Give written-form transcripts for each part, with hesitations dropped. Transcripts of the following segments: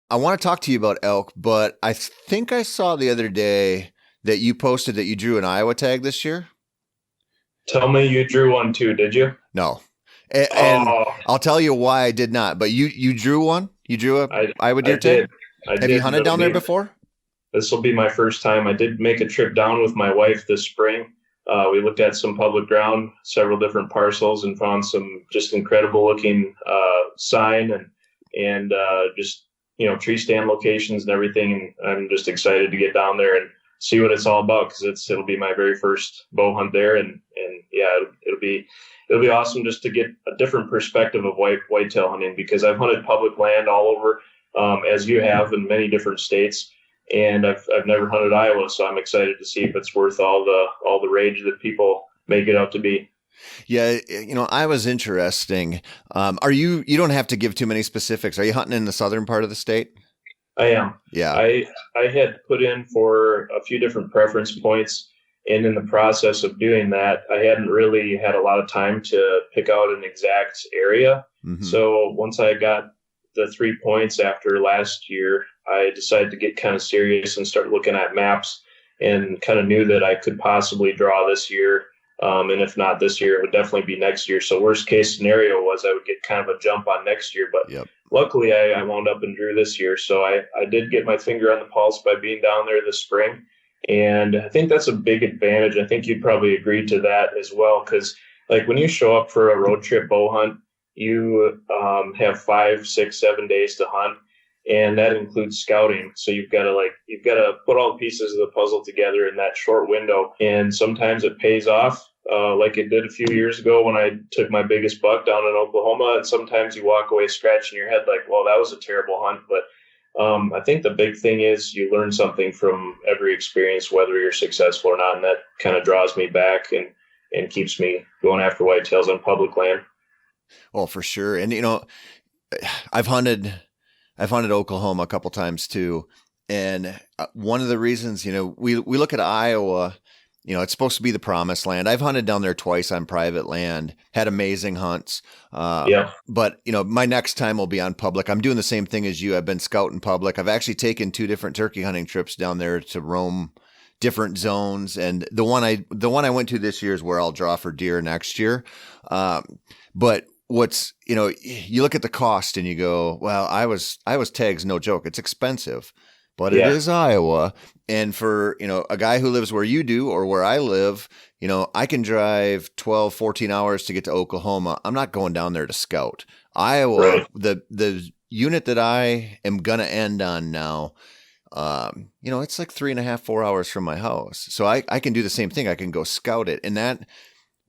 I want to talk to you about elk, but I think I saw the other day that you posted that you drew an Iowa tag this year. Tell me you drew one too, did you? No, and Oh, I'll tell you why I did not. But you drew one. You drew a I Iowa I deer tag. did. I Have you did, hunted but down there before? this will be my first time. I did make a trip down with my wife this spring. We looked at some public ground, several different parcels, and found some just incredible looking sign and just tree stand locations and everything. And I'm just excited to get down there and see what it's all about because it'll be my very first bow hunt there, and yeah, it'll be awesome just to get a different perspective of whitetail hunting because I've hunted public land all over, as you have in many different states, and I've never hunted Iowa, so I'm excited to see if it's worth all the rage that people make it out to be. Yeah, Iowa's interesting. You don't have to give too many specifics. Are you hunting in the southern part of the state? I am. Yeah. I had put in for a few different preference points, and in the process of doing that, I hadn't really had a lot of time to pick out an exact area. Hmm. So once I got the 3 points after last year, I decided to get kind of serious and start looking at maps, and kind of knew that I could possibly draw this year. And if not this year, it would definitely be next year. So worst case scenario was I would get kind of a jump on next year. But Yep. luckily, I wound up and drew this year. So I did get my finger on the pulse by being down there this spring. And I think that's a big advantage. I think you'd probably agree to that as well. Because like when you show up for a road trip bow hunt, you have 5, 6, 7 days to hunt. And that includes scouting. So you've got to put all the pieces of the puzzle together in that short window. And sometimes it pays off, like it did a few years ago when I took my biggest buck down in Oklahoma. And sometimes you walk away scratching your head like, well, that was a terrible hunt. But I think the big thing is you learn something from every experience, whether you're successful or not. And that kind of draws me back and keeps me going after whitetails on public land. Well, for sure. And I've hunted I've hunted Oklahoma a couple times too. And one of the reasons, we look at Iowa, it's supposed to be the promised land. I've hunted down there twice on private land, had amazing hunts. Yeah. But, my next time will be on public. I'm doing the same thing as you. I've been scouting public. I've actually taken 2 different turkey hunting trips down there to roam different zones. And the one I went to this year is where I'll draw for deer next year. But you look at the cost and you go, well, I was tags, no joke. It's expensive, but it Yeah. is Iowa. And for, a guy who lives where you do or where I live, I can drive 12, 14 hours to get to Oklahoma. I'm not going down there to scout. Iowa, Right. the unit that I am going to end on now, it's like 3.5, 4 hours from my house. So I can do the same thing. I can go scout it. And that,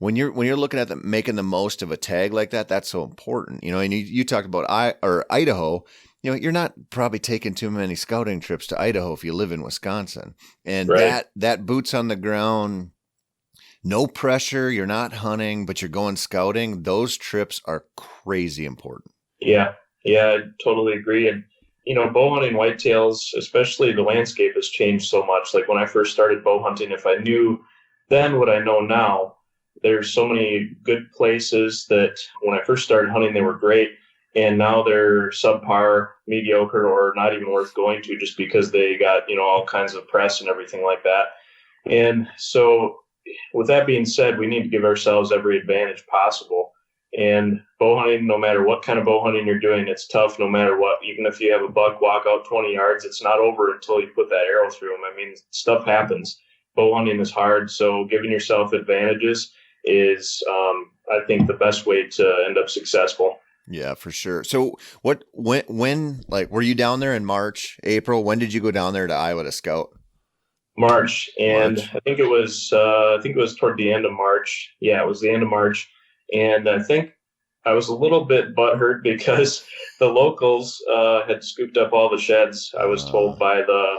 when you're looking at making the most of a tag like that, that's so important. And you talked about Idaho. You're not probably taking too many scouting trips to Idaho if you live in Wisconsin. And Right. that boots on the ground, no pressure, you're not hunting, but you're going scouting. Those trips are crazy important. Yeah. Yeah. I totally agree. And, bow hunting whitetails, especially the landscape has changed so much. Like when I first started bow hunting, if I knew then what I know now, there's so many good places that when I first started hunting, they were great. And now they're subpar, mediocre, or not even worth going to just because they got, all kinds of press and everything like that. And so with that being said, we need to give ourselves every advantage possible. And bow hunting, no matter what kind of bow hunting you're doing, it's tough no matter what. Even if you have a buck walk out 20 yards, it's not over until you put that arrow through him. I mean, stuff happens. Bow hunting is hard. So giving yourself advantages is, I think, the best way to end up successful. Yeah, for sure. So when like, were you down there in March, April? When did you go down there to Iowa to scout? March, and March. I think it was toward the end of March. Yeah, it was the end of March, and I think I was a little bit butthurt because the locals had scooped up all the sheds. I was Uh, told by the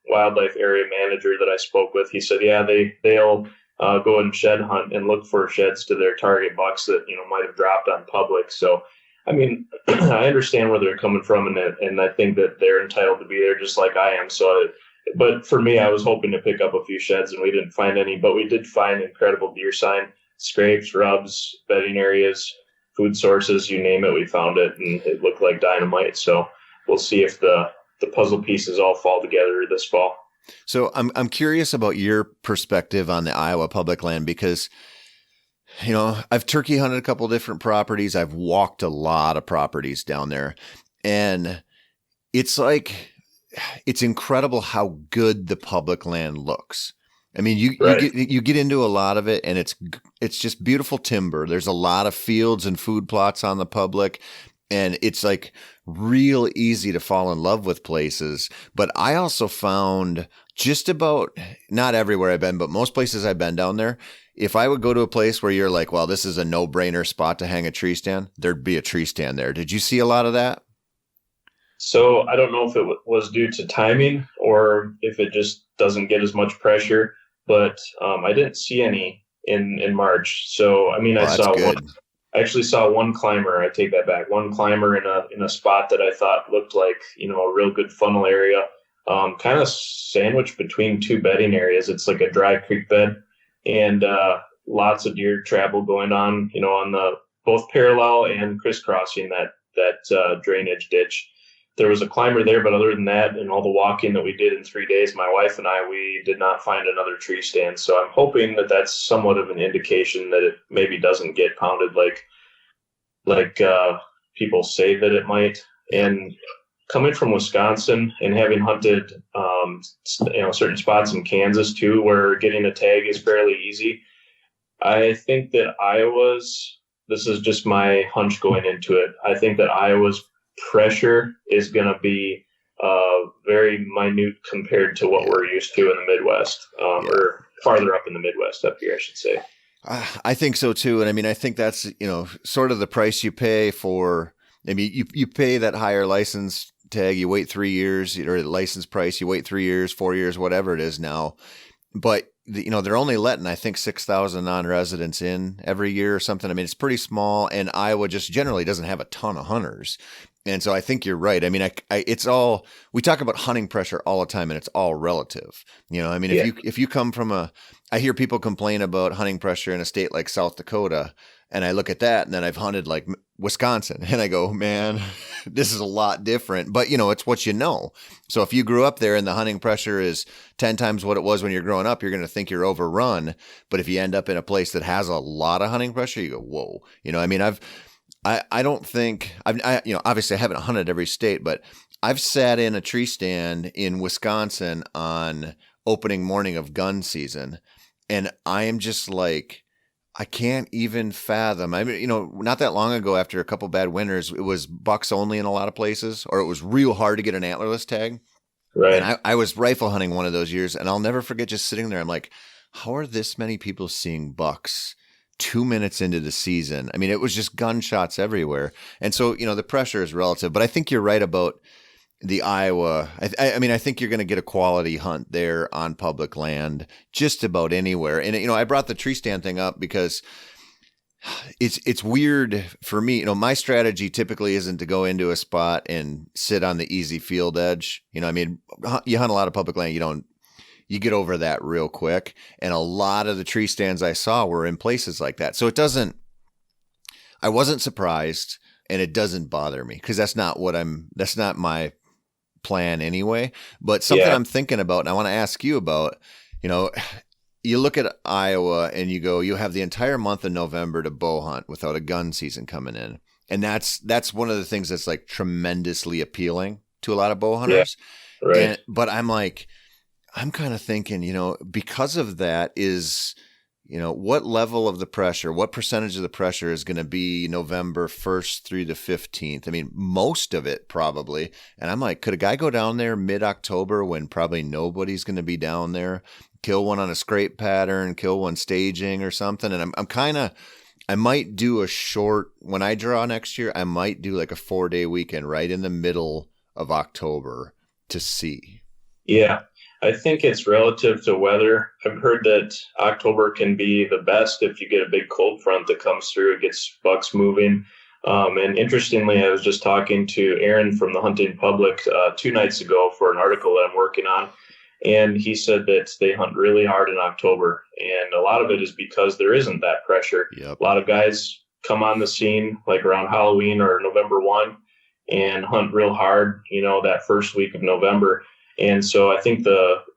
wildlife area manager that I spoke with. He said, yeah, they'll go and shed hunt and look for sheds to their target bucks that might have dropped on public. So, I mean, I understand where they're coming from, and I think that they're entitled to be there just like I am. So, but for me, I was hoping to pick up a few sheds, and we didn't find any, but we did find incredible deer sign, scrapes, rubs, bedding areas, food sources, you name it, we found it, and it looked like dynamite. So we'll see if the puzzle pieces all fall together this fall. So I'm curious about your perspective on the Iowa public land because, I've turkey hunted a couple different properties. I've walked a lot of properties down there, and it's it's incredible how good the public land looks. I mean, Right. you get into a lot of it, and it's just beautiful timber. There's a lot of fields and food plots on the public, and it's like real easy to fall in love with places. But I also found just about not everywhere I've been, but most places I've been down there, if I would go to a place where you're like, well, this is a no-brainer spot to hang a tree stand, there'd be a tree stand there. Did you see a lot of that? So I don't know if it was due to timing or if it just doesn't get as much pressure, but I didn't see any in March. So I mean, Oh, that's good. I actually saw one climber. I take that back. One climber in a spot that I thought looked like a real good funnel area, kind of sandwiched between two bedding areas. It's like a dry creek bed, and lots of deer travel going on. On the both parallel and crisscrossing that drainage ditch. There was a climber there, but other than that, and all the walking that we did in 3 days, my wife and I, we did not find another tree stand. So I'm hoping that that's somewhat of an indication that it maybe doesn't get pounded like people say that it might. And coming from Wisconsin and having hunted, certain spots in Kansas too, where getting a tag is fairly easy, I think that this is just my hunch going into it. I think that Iowa's pressure is going to be very minute compared to what we're used to in the Midwest, or farther up in the Midwest up here, I should say. I think so too. And I mean, I think that's, sort of the price you pay for, I mean, you pay that higher license tag, you wait 3 years, or the license price, you wait 3 years, 4 years, whatever it is now. But they're only letting, I think, 6,000 non-residents in every year or something. I mean, it's pretty small, and Iowa just generally doesn't have a ton of hunters. And so I think you're right. I mean, it's all, we talk about hunting pressure all the time, and it's all relative. I mean, if you come from I hear people complain about hunting pressure in a state like South Dakota, and I look at that, and then I've hunted like Wisconsin, and I go, man, this is a lot different. But it's what you know. So if you grew up there and the hunting pressure is 10 times what it was when you're growing up, you're going to think you're overrun. But if you end up in a place that has a lot of hunting pressure, you go, whoa. I mean, I don't think obviously I haven't hunted every state, but I've sat in a tree stand in Wisconsin on opening morning of gun season, and I am just like, I can't even fathom. I mean, not that long ago, after a couple bad winters, it was bucks only in a lot of places, or it was real hard to get an antlerless tag. Right. And I was rifle hunting one of those years, and I'll never forget just sitting there. I'm like, how are this many people seeing bucks 2 minutes into the season? I mean, it was just gunshots everywhere. And so, the pressure is relative, but I think you're right about the Iowa. I mean, I think you're going to get a quality hunt there on public land just about anywhere. And, I brought the tree stand thing up because it's weird for me. My strategy typically isn't to go into a spot and sit on the easy field edge. I mean, you hunt a lot of public land. You get over that real quick. And a lot of the tree stands I saw were in places like that. So I wasn't surprised, and it doesn't bother me because that's not my plan anyway. But something I'm thinking about, and I want to ask you about, you look at Iowa and you go, you have the entire month of November to bow hunt without a gun season coming in. And that's one of the things that's like tremendously appealing to a lot of bow hunters. Yeah, right. But I'm kind of thinking, because of that is, what level of the pressure, what percentage of the pressure is going to be November 1st through the 15th? I mean, most of it probably. And I'm like, could a guy go down there mid-October when probably nobody's going to be down there, kill one on a scrape pattern, kill one staging or something? And I might do when I draw next year, I might do like a 4-day weekend right in the middle of October to see. Yeah. I think it's relative to weather. I've heard that October can be the best if you get a big cold front that comes through. It gets bucks moving. And interestingly, I was just talking to Aaron from the Hunting Public 2 nights ago for an article that I'm working on. And he said that they hunt really hard in October. And a lot of it is because there isn't that pressure. Yep. A lot of guys come on the scene like around Halloween or November 1. and hunt real hard, that first week of November. And so I think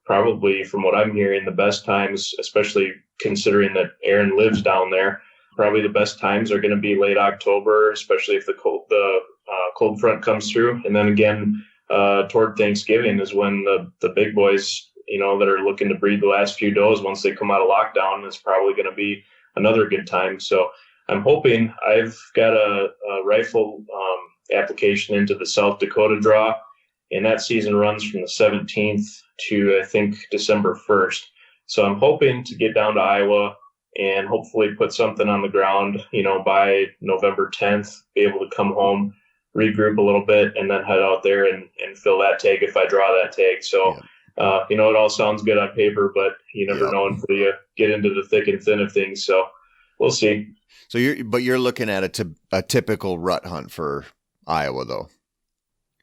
probably from what I'm hearing, the best times, especially considering that Aaron lives down there, probably the best times are going to be late October, especially if the cold front comes through. And then again, toward Thanksgiving is when the big boys, that are looking to breed the last few does once they come out of lockdown is probably going to be another good time. So I'm hoping. I've got a rifle application into the South Dakota draw, and that season runs from the 17th to I think December 1st. So I'm hoping to get down to Iowa and hopefully put something on the ground, by November 10th, be able to come home, regroup a little bit, and then head out there and fill that tag if I draw that tag. So, it all sounds good on paper, but you never know until you get into the thick and thin of things. So we'll see. So you're looking at a typical rut hunt for Iowa, though.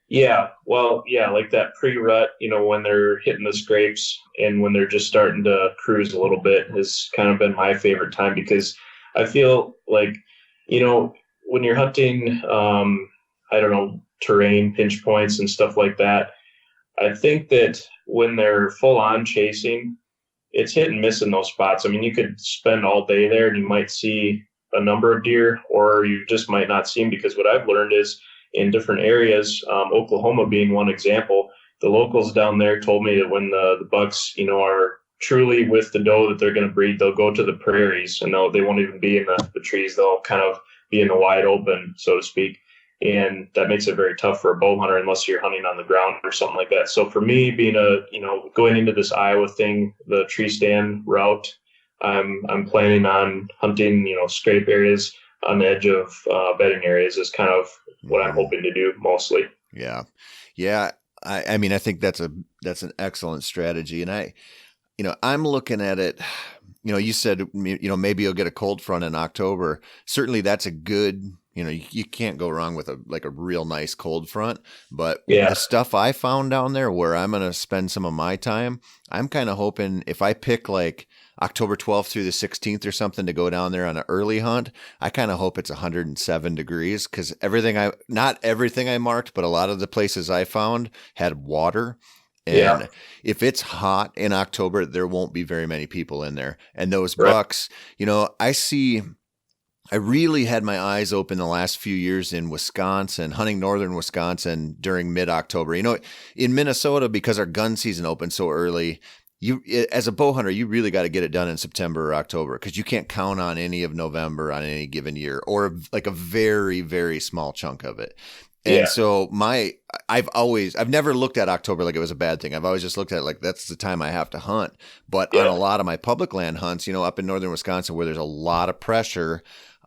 Yeah, well, yeah, like that pre-rut, when they're hitting the scrapes and when they're just starting to cruise a little bit has kind of been my favorite time, because I feel like, when you're hunting, I don't know, terrain, pinch points and stuff like that, I think that when they're full on chasing, it's hit and miss in those spots. I mean, you could spend all day there and you might see a number of deer, or you just might not see them, because what I've learned is in different areas, Oklahoma being one example, the locals down there told me that when the bucks, are truly with the doe that they're going to breed, they'll go to the prairies and they won't even be in the trees. They'll kind of be in the wide open, so to speak. And that makes it very tough for a bow hunter unless you're hunting on the ground or something like that. So for me, being going into this Iowa thing, the tree stand route, I'm planning on hunting, scrape areas on the edge of bedding areas is kind of what I'm hoping to do mostly. Yeah. Yeah. I mean, I think that's an excellent strategy. And I'm looking at it, you said, maybe you'll get a cold front in October. Certainly that's a good, you can't go wrong with a real nice cold front, but the stuff I found down there where I'm going to spend some of my time, I'm kind of hoping if I pick like October 12th through the 16th or something to go down there on an early hunt, I kind of hope it's 107 degrees, because not everything I marked, but a lot of the places I found had water. And if it's hot in October, there won't be very many people in there. And those bucks, I really had my eyes open the last few years in Wisconsin, hunting northern Wisconsin during mid-October. In Minnesota, because our gun season opened so early, as a bow hunter, you really got to get it done in September or October, because you can't count on any of November on any given year, or like a very, very small chunk of it. And so I've never looked at October like it was a bad thing. I've always just looked at it like that's the time I have to hunt. But on a lot of my public land hunts, up in northern Wisconsin where there's a lot of pressure,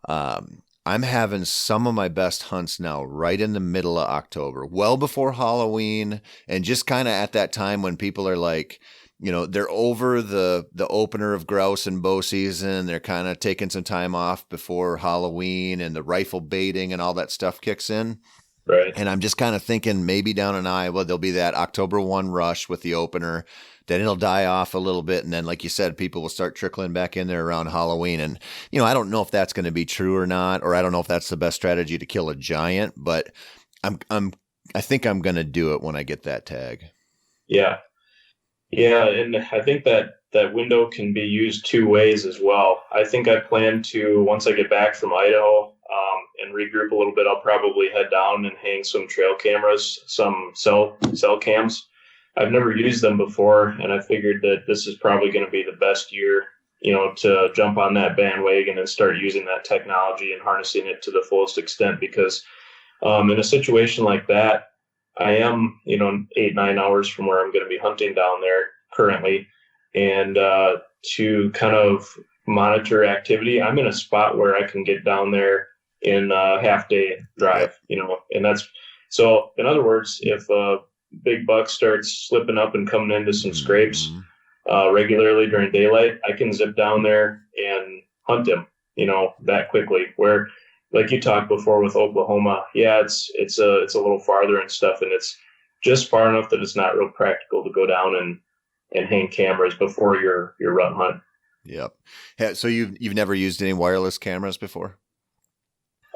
I'm having some of my best hunts now right in the middle of October, well before Halloween, and just kind of at that time when people are like, they're over the opener of grouse and bow season. They're kind of taking some time off before Halloween and the rifle baiting and all that stuff kicks in. Right. And I'm just kind of thinking maybe down in Iowa, there'll be that October 1 rush with the opener. Then it'll die off a little bit. And then, like you said, people will start trickling back in there around Halloween. And, I don't know if that's going to be true or not, or I don't know if that's the best strategy to kill a giant, but I think I'm going to do it when I get that tag. Yeah. Yeah. And I think that window can be used two ways as well. I think I plan to, once I get back from Idaho, and regroup a little bit, I'll probably head down and hang some trail cameras, some cell cams. I've never used them before, and I figured that this is probably going to be the best year, to jump on that bandwagon and start using that technology and harnessing it to the fullest extent, because in a situation like that, I am, 8-9 hours from where I'm going to be hunting down there currently, and to kind of monitor activity, I'm in a spot where I can get down there in a half-day drive, and that's so. In other words, if a big buck starts slipping up and coming into some scrapes regularly during daylight, I can zip down there and hunt him, that quickly. Where, like you talked before with Oklahoma, it's a little farther and stuff, and it's just far enough that it's not real practical to go down and hang cameras before your rut hunt. Yep. So you've never used any wireless cameras before?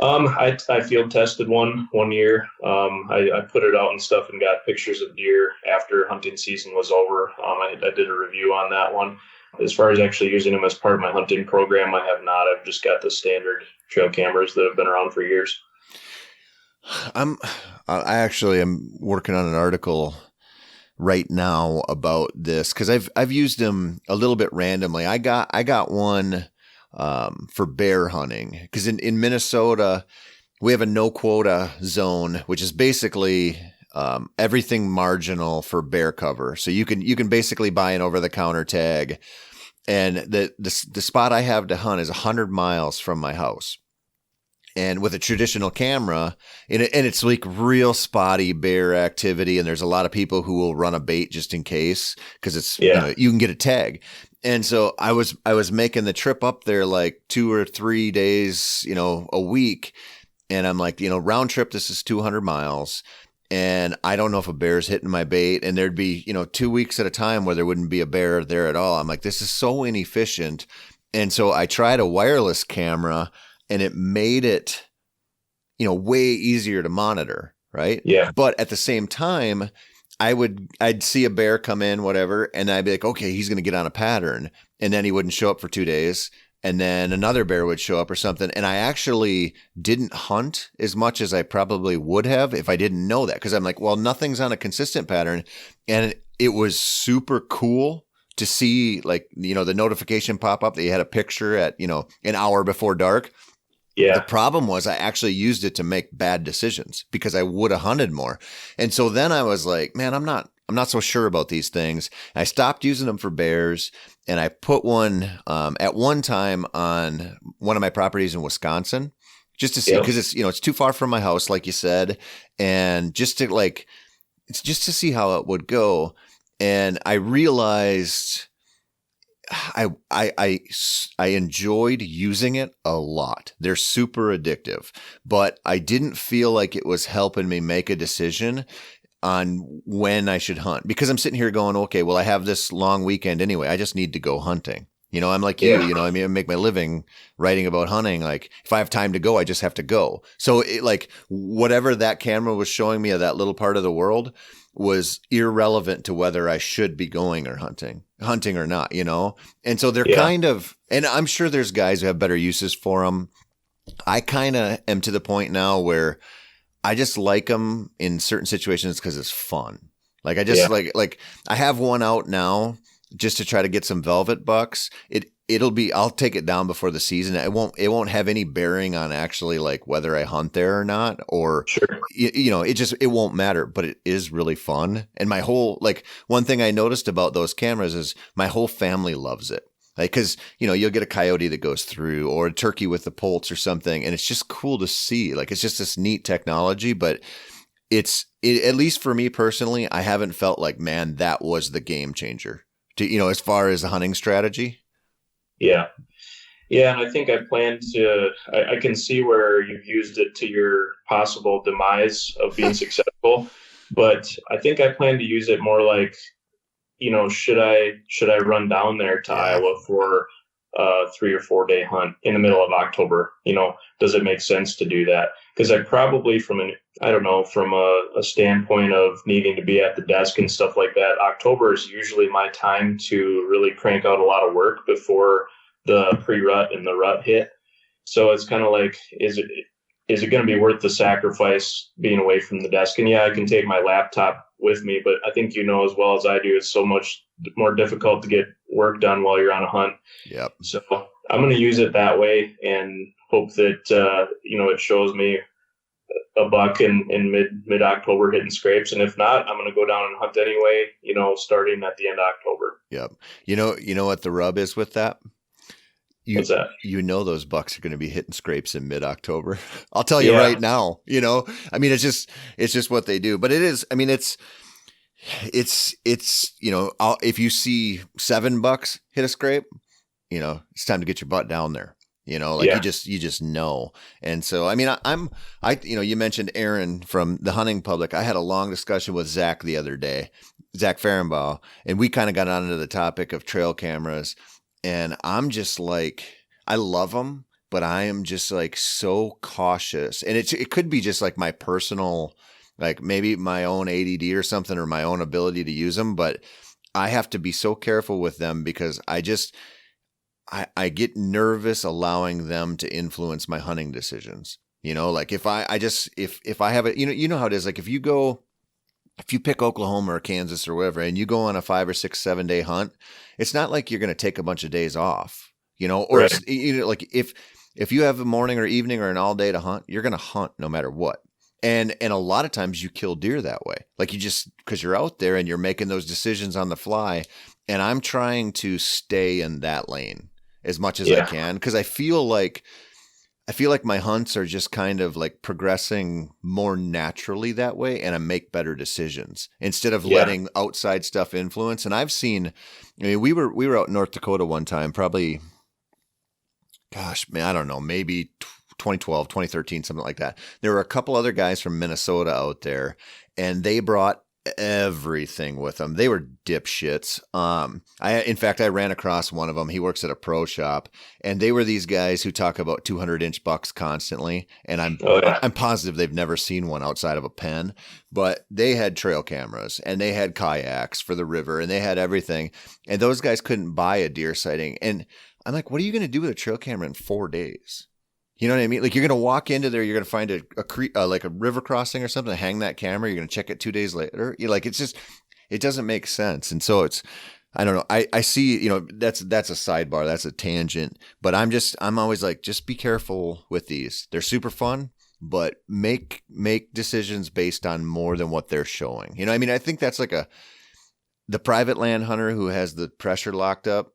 I field tested one year. I put it out and stuff and got pictures of deer after hunting season was over. I did a review on that one. As far as actually using them as part of my hunting program, I have not. I've just got the standard trail cameras that have been around for years. I'm I actually am working on an article right now about this because I've used them a little bit randomly. I got one for bear hunting because in Minnesota we have a no quota zone, which is basically everything marginal for bear cover. So you can basically buy an over the counter tag, and the spot I have to hunt is 100 miles from my house. And with a traditional camera, and it's like real spotty bear activity, and there's a lot of people who will run a bait just in case because it's Yeah, you can get a tag. And so I was making the trip up there like 2 or 3 days a week, and I'm like round trip this is 200 miles, and I don't know if a bear's hitting my bait, and there'd be 2 weeks at a time where there wouldn't be a bear there at all. I'm like, this is so inefficient, and so I tried a wireless camera and it made it, way easier to monitor, right? yeah, But at the same time, I'd see a bear come in, whatever, and I'd be like, okay, he's going to get on a pattern, and then he wouldn't show up for 2 days, and then another bear would show up or something, and I actually didn't hunt as much as I probably would have if I didn't know that, because I'm like, well, nothing's on a consistent pattern, and it was super cool to see the notification pop up that you had a picture at an hour before dark. The yeah, problem was I actually used it to make bad decisions because I would have hunted more. And so then I was like, man, I'm not so sure about these things. I stopped using them for bears, and I put one at one time on one of my properties in Wisconsin just to see, yeah, because it's too far from my house, like you said, and it's just to see how it would go. And I realized I enjoyed using it a lot. They're super addictive, but I didn't feel like it was helping me make a decision on when I should hunt because I'm sitting here going, okay, well, I have this long weekend anyway. I just need to go hunting. I'm like you, yeah, I make my living writing about hunting. Like if I have time to go, I just have to go. So like whatever that camera was showing me of that little part of the world was irrelevant to whether I should be going or hunting or not. And so they're yeah, kind of, and I'm sure there's guys who have better uses for them. I kind of am to the point now where I just like them in certain situations because it's fun. Like I just yeah, like I have one out now just to try to get some velvet bucks. I'll take it down before the season. It won't have any bearing on actually like whether I hunt there or not, or sure, it won't matter, but it is really fun. And my whole, like, one thing I noticed about those cameras is my whole family loves it. Like, cause you'll get a coyote that goes through or a turkey with the poults or something. And it's just cool to see. Like, it's just this neat technology, but at least for me personally, I haven't felt like, man, that was the game changer as far as the hunting strategy. yeah. Yeah, and I think I plan to. I can see where you've used it to your possible demise of being successful, but I think I plan to use it more like, should I run down there to Yeah. Iowa for a 3 or 4 day hunt in the middle of October? Does it make sense to do that? Because I probably I don't know, from a standpoint of needing to be at the desk and stuff like that, October is usually my time to really crank out a lot of work before the pre-rut and the rut hit. So it's kind of like, is it going to be worth the sacrifice being away from the desk? And yeah, I can take my laptop with me, but I think as well as I do, it's so much more difficult to get work done while you're on a hunt. Yep. So I'm going to use it that way and hope that it shows me a buck in mid October hitting scrapes, and if not, I'm going to go down and hunt anyway. Starting at the end of October. Yep. You know what the rub is with that? You What's that? those bucks are going to be hitting scrapes in mid-October. I'll tell you Yeah, right now, I mean, it's just what they do, but it is, I mean, if you see 7 bucks hit a scrape, it's time to get your butt down there. Like yeah, you just know. And so, I mean, you mentioned Aaron from the hunting public. I had a long discussion with Zach the other day, Zach Fehrenbaugh, and we kind of got onto the topic of trail cameras. And I'm just like, I love them, but I am just like so cautious. And it could be just like my personal, like maybe my own ADD or something, or my own ability to use them. But I have to be so careful with them because I get nervous allowing them to influence my hunting decisions. You know, like if I have it, you know how it is. Like if you pick Oklahoma or Kansas or wherever, and you go on a 5 or 6, 7 day hunt, it's not like you're going to take a bunch of days off, or Right. like if you have a morning or evening or an all day to hunt, you're going to hunt no matter what. And a lot of times you kill deer that way. Like you just, cause you're out there and you're making those decisions on the fly. And I'm trying to stay in that lane as much as I Yeah. can. Cause I feel like my hunts are just kind of like progressing more naturally that way, and I make better decisions instead of Yeah. letting outside stuff influence. And I've seen, I mean, we were out in North Dakota one time, probably, gosh, man, I don't know, maybe 2012, 2013, something like that. There were a couple other guys from Minnesota out there, and they brought everything with them. They were dipshits. In fact, I ran across one of them. He works at a pro shop, and they were these guys who talk about 200-inch bucks constantly. And Oh yeah. I'm positive they've never seen one outside of a pen, but they had trail cameras and they had kayaks for the river and they had everything. And those guys couldn't buy a deer sighting. And I'm like, what are you going to do with a trail camera in 4 days? You know what I mean? Like you're going to walk into there, you're going to find like a river crossing or something, hang that camera, you're going to check it 2 days later. You're like, it doesn't make sense. And so I don't know. I see, that's a sidebar. That's a tangent, but I'm always like, just be careful with these. They're super fun, but make decisions based on more than what they're showing. I mean, I think that's like the private land hunter who has the pressure locked up.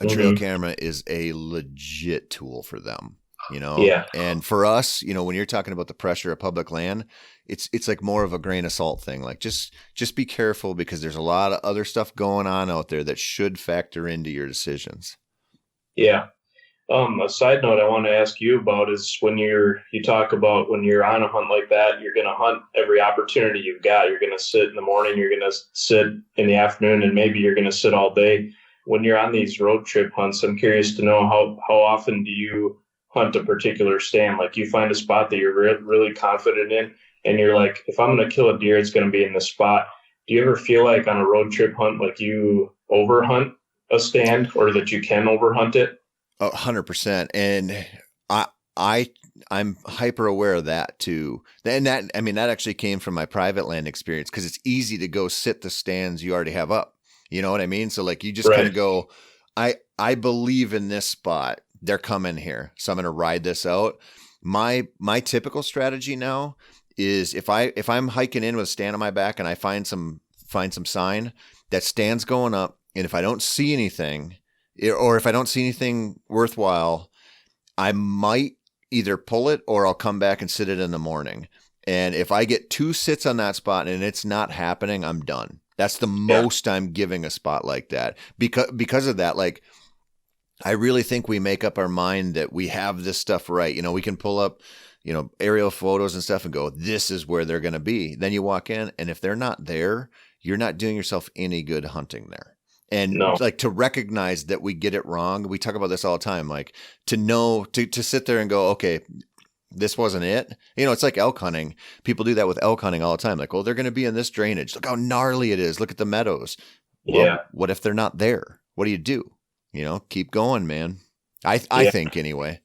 A trail camera is a legit tool for them. Yeah. And for us, when you're talking about the pressure of public land, it's like more of a grain of salt thing. Like just be careful because there's a lot of other stuff going on out there that should factor into your decisions. Yeah. A side note I want to ask you about is when you talk about when you're on a hunt like that, you're going to hunt every opportunity you've got. You're going to sit in the morning, you're going to sit in the afternoon, and maybe you're going to sit all day. When you're on these road trip hunts, I'm curious to know how often do you hunt a particular stand? Like you find a spot that you're really confident in, and you're like, if I'm going to kill a deer, it's going to be in this spot. Do you ever feel like on a road trip hunt, like you overhunt a stand or that you can overhunt it? 100%. And I'm hyper aware of that too. And that actually came from my private land experience because it's easy to go sit the stands you already have up. You know what I mean? So like you just kind of go, I believe in this spot. They're coming here. So I'm going to ride this out. My typical strategy now is if I'm hiking in with a stand on my back and I find some sign that stand's going up, and if I don't see anything, or if I don't see anything worthwhile, I might either pull it or I'll come back and sit it in the morning. And if I get 2 sits on that spot and it's not happening, I'm done. That's the most I'm giving a spot like that because of that. Like, I really think we make up our mind that we have this stuff right. We can pull up, aerial photos and stuff and go, this is where they're going to be. Then you walk in, and if they're not there, you're not doing yourself any good hunting there. And like to recognize that we get it wrong. We talk about this all the time, like to know, to sit there and go, okay, this wasn't it. It's like elk hunting. People do that with elk hunting all the time. Like, well, they're going to be in this drainage. Look how gnarly it is. Look at the meadows. Well, what if they're not there? What do? Keep going, man. I think anyway.